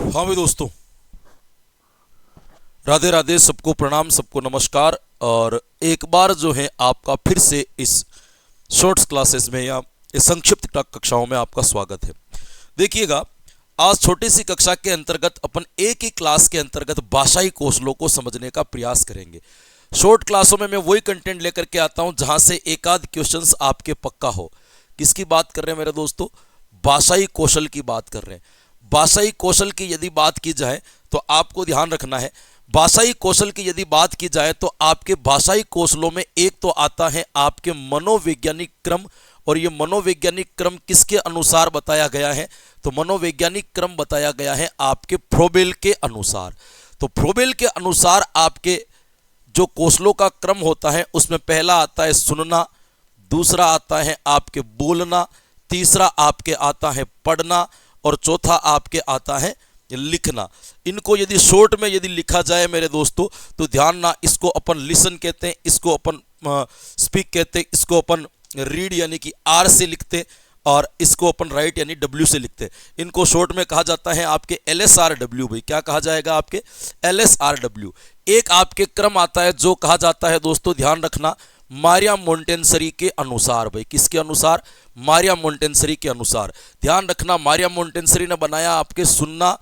हाँ भाई दोस्तों, राधे राधे, सबको प्रणाम, सबको नमस्कार। और एक बार जो है आपका फिर से इस शॉर्ट्स क्लासेस में या इस संक्षिप्त कक्षाओं में आपका स्वागत है। देखिएगा, आज छोटी सी कक्षा के अंतर्गत अपन एक ही क्लास के अंतर्गत भाषाई कौशलों को समझने का प्रयास करेंगे। शॉर्ट क्लासों में मैं वही कंटेंट लेकर के आता हूं जहां से एक आध क्वेश्चंस आपके पक्का हो। किसकी बात कर रहे हैं मेरे दोस्तों? भाषाई कौशल की बात कर रहे हैं। भाषाई कौशल की यदि बात की जाए तो आपको ध्यान रखना है, भाषाई कौशल की यदि बात की जाए तो आपके भाषाई कौशलों में एक तो आता है आपके मनोवैज्ञानिक क्रम। और ये मनोवैज्ञानिक क्रम किसके अनुसार बताया गया है? तो मनोवैज्ञानिक क्रम बताया गया है आपके फ्रोबेल के अनुसार। तो फ्रोबेल के अनुसार आपके जो कौशलों का क्रम होता है उसमें पहला आता है सुनना, दूसरा आता है आपके बोलना, तीसरा आपके आता है पढ़ना और चौथा आपके आता है लिखना। इनको यदि शॉर्ट में यदि लिखा जाए मेरे दोस्तों तो ध्यान ना, इसको अपन लिसन कहते हैं, इसको अपन स्पीक कहते हैं, इसको अपन रीड यानी कि आर से लिखते और इसको अपन राइट यानी डब्ल्यू से लिखते। इनको शॉर्ट में कहा जाता है आपके LSRW। भाई क्या कहा जाएगा? आपके LSRW। एक आपके क्रम आता है जो कहा जाता है दोस्तों, ध्यान रखना, मारिया मोंटेसरी के अनुसार। भाई किसके अनुसार? मारिया मोंटेसरी के अनुसार। ध्यान रखना, मारिया मोंटेसरी ने बनाया आपके सुनना,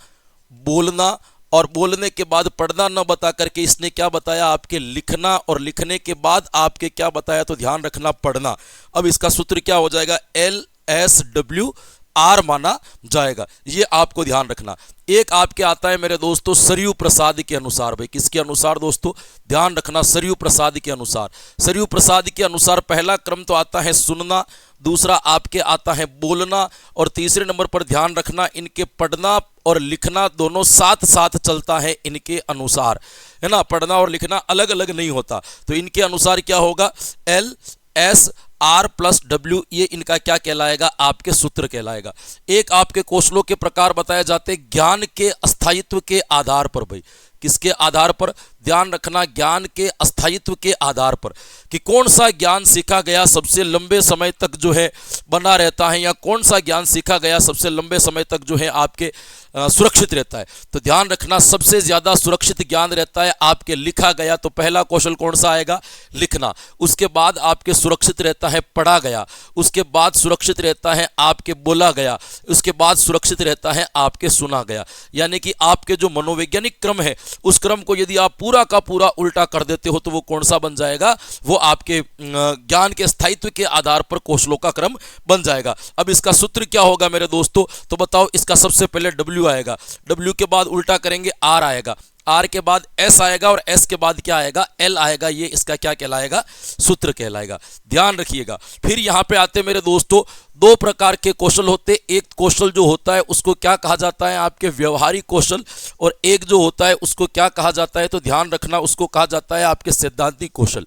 बोलना और बोलने के बाद पढ़ना न बता करके इसने क्या बताया? आपके लिखना, और लिखने के बाद आपके क्या बताया? तो ध्यान रखना, पढ़ना। अब इसका सूत्र क्या हो जाएगा? LSWR माना जाएगा। ये आपको ध्यान रखना। एक आपके आता है मेरे दोस्तों सरयू प्रसाद के अनुसार। भाई किसके अनुसार दोस्तों? ध्यान रखना, सरयू प्रसाद के अनुसार। सरयू प्रसाद के अनुसार पहला क्रम तो आता है सुनना, दूसरा आपके आता है बोलना और तीसरे नंबर पर ध्यान रखना इनके पढ़ना और लिखना दोनों साथ साथ चलता है इनके अनुसार, है ना। पढ़ना और लिखना अलग अलग नहीं होता। तो इनके अनुसार क्या होगा? LSR+W, ये इनका क्या कहलाएगा? आपके सूत्र कहलाएगा। एक आपके कौशलों के प्रकार बताए जाते हैं ज्ञान के अस्थायित्व के आधार पर। भाई किसके आधार पर? ध्यान रखना, ज्ञान के अस्थायित्व के आधार पर, कि कौन सा ज्ञान सीखा गया सबसे लंबे समय तक जो है बना रहता है, या कौन सा ज्ञान सीखा गया सबसे लंबे समय तक जो है आपके सुरक्षित रहता है। तो ध्यान रखना, सबसे ज्यादा सुरक्षित ज्ञान रहता है आपके लिखा गया। तो पहला कौशल कौन सा आएगा? लिखना। उसके बाद आपके सुरक्षित रहता है पढ़ा गया, उसके बाद सुरक्षित रहता है आपके बोला गया, उसके बाद सुरक्षित रहता है आपके सुना गया। यानी कि आपके जो मनोवैज्ञानिक क्रम है उस क्रम को यदि आप पूरा का पूरा उल्टा कर देते हो तो वो कौन सा बन जाएगा? वो आपके ज्ञान के स्थायित्व के आधार पर कौशलों का क्रम बन जाएगा। अब इसका सूत्र क्या होगा मेरे दोस्तों? तो बताओ, इसका सबसे पहले W आएगा, W के बाद उल्टा करेंगे R आएगा, R के बाद S आएगा और S के बाद क्या आएगा? L आएगा। ये इसका क्या कहलाएगा? सूत्र कहलाएगा। ध्यान रखिएगा। फिर यहां पे आते मेरे दोस्तों, दो प्रकार के कौशल होते। एक कौशल जो होता है उसको क्या कहा जाता है? आपके व्यवहारिक कौशल। और एक जो होता है उसको क्या कहा जाता है? तो ध्यान रखना, उसको कहा जाता है आपके सैद्धांतिक कौशल।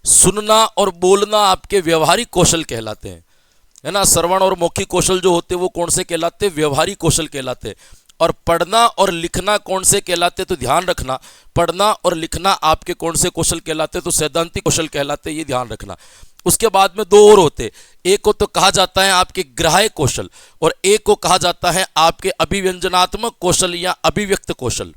सुनना और बोलना आपके व्यवहारिक कौशल कहलाते हैं, है ना। श्रवण और मौखिक कौशल जो होते हैं वो कौन से कहलाते? व्यवहारिक कौशल कहलाते हैं। और पढ़ना और लिखना कौन से कहलाते? तो ध्यान रखना, पढ़ना और लिखना आपके कौन से कौशल कहलाते? तो सैद्धांतिक कौशल कहलाते। ये ध्यान रखना। उसके बाद में दो और होते, एक को तो कहा जाता है आपके ग्राह्य कौशल और एक को कहा जाता है आपके अभिव्यंजनात्मक कौशल या अभिव्यक्त कौशल,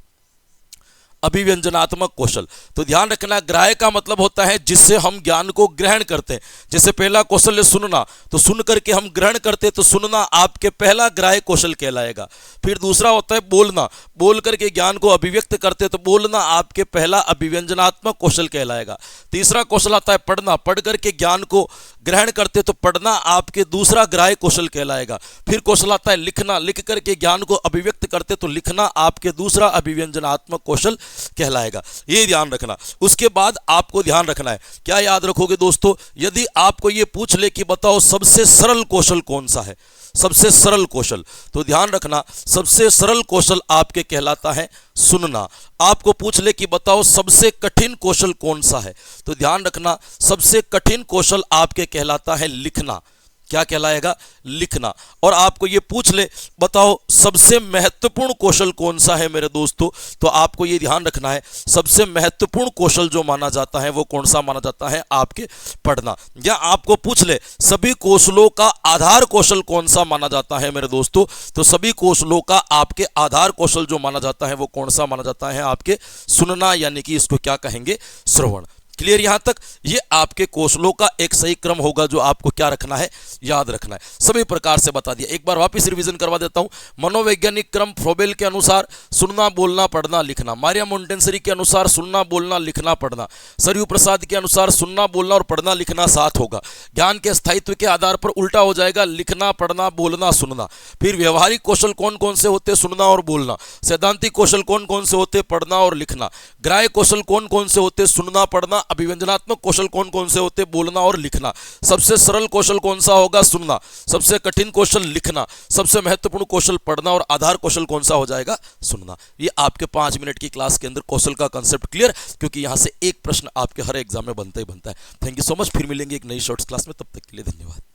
अभिव्यंजनात्मक कौशल। तो ध्यान रखना, ग्राह्य का मतलब होता है जिससे हम ज्ञान को ग्रहण करते हैं। जैसे पहला कौशल है सुनना, तो सुन करके हम ग्रहण करते हैं, तो सुनना आपके पहला ग्राह्य कौशल कहलाएगा। फिर दूसरा होता है बोलना, बोल करके ज्ञान को अभिव्यक्त करते हैं, तो बोलना आपके पहला अभिव्यंजनात्मक कौशल कहलाएगा। तीसरा कौशल आता है पढ़ना, पढ़ करके ज्ञान को ग्रहण करते, तो पढ़ना आपके दूसरा ग्राह्य कौशल कहलाएगा। फिर कौशल आता है लिखना, लिख करके ज्ञान को अभिव्यक्त करते, तो लिखना आपके दूसरा अभिव्यंजनात्मक कौशल कहलाएगा। ये ध्यान रखना। उसके बाद आपको ध्यान रखना है, क्या याद रखोगे दोस्तों? यदि आपको ये पूछ ले कि बताओ सबसे सरल कौशल कौन सा है, सबसे सरल कौशल, तो ध्यान रखना, सबसे सरल कौशल आपके कहलाता है सुनना। आपको पूछ ले कि बताओ सबसे कठिन कौशल कौन सा है, तो ध्यान रखना, सबसे कठिन कौशल आपके कहलाता है लिखना। क्या कहलाएगा? लिखना। और आपको ये पूछ ले, बताओ सबसे महत्वपूर्ण कौशल कौन सा है मेरे दोस्तों, तो आपको ये ध्यान रखना है सबसे महत्वपूर्ण कौशल जो माना जाता है वो कौन सा माना जाता है? आपके पढ़ना। या आपको पूछ ले सभी कौशलों का आधार कौशल कौन सा माना जाता है मेरे दोस्तों, तो सभी कौशलों का आपके आधार कौशल जो माना जाता है वो कौन सा माना जाता है? आपके सुनना, यानी कि इसको क्या कहेंगे? श्रवण। क्लियर यहां तक? ये आपके कौशलों का एक सही क्रम होगा जो आपको क्या रखना है? याद रखना है। सभी प्रकार से बता दिया। एक बार वापस रिवीजन करवा देता हूं। मनोवैज्ञानिक क्रम फ्रोबेल के अनुसार सुनना, बोलना, पढ़ना, लिखना। मारिया मोंटेसरी के अनुसार सुनना, बोलना, लिखना, पढ़ना। सरयू प्रसाद के अनुसार सुनना, बोलना और पढ़ना लिखना साथ होगा। ज्ञान के स्थायित्व के आधार पर उल्टा हो जाएगा, लिखना, पढ़ना, बोलना, सुनना। फिर व्यवहारिक कौशल कौन कौन से होते? सुनना और बोलना। सैद्धांतिक कौशल कौन कौन से होते? पढ़ना और लिखना। ग्राह्य कौशल कौन कौन से होते? सुनना, पढ़ना। अभिव्यंजनात्मक कौशल कौन कौन से होते? बोलना और लिखना। सबसे सरल कौशल कौन सा होगा? सुनना। सबसे कठिन कौशल लिखना। सबसे महत्वपूर्ण कौशल पढ़ना और आधार कौशल कौन सा हो जाएगा? सुनना। ये आपके 5 मिनट की क्लास के अंदर कौशल का कंसेप्ट क्लियर, क्योंकि यहां से एक प्रश्न आपके हर एग्जाम में बनता ही बनता है। Thank you so much. फिर मिलेंगे एक नई शॉर्ट्स क्लास में, तब तक के लिए धन्यवाद।